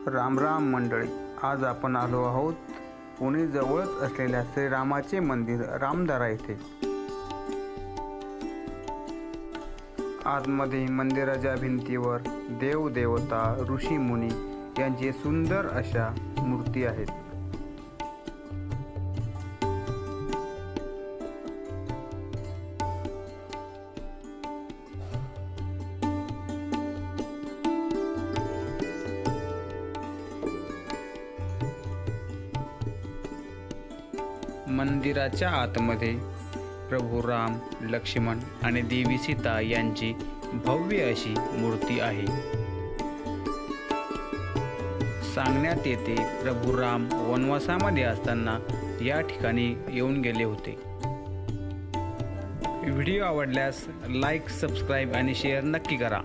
राम राम मंडळी, आज आपण आलो आहोत पुणे जवळच असलेल्या श्रीरामाचे मंदिर रामदारा येथे। आतमध्ये मंदिराच्या भिंतीवर देव देवता ऋषी मुनी यांची सुंदर अशा मूर्ती आहेत। मंदिराच्या आतमध्ये प्रभू राम, लक्ष्मण आणि देवी सीता यांची भव्य अशी मूर्ती आहे। सांगण्यात येते प्रभू राम वनवासामध्ये असताना या ठिकाणी येऊन गेले होते। व्हिडिओ आवडल्यास लाईक, सबस्क्राईब आणि शेअर नक्की करा।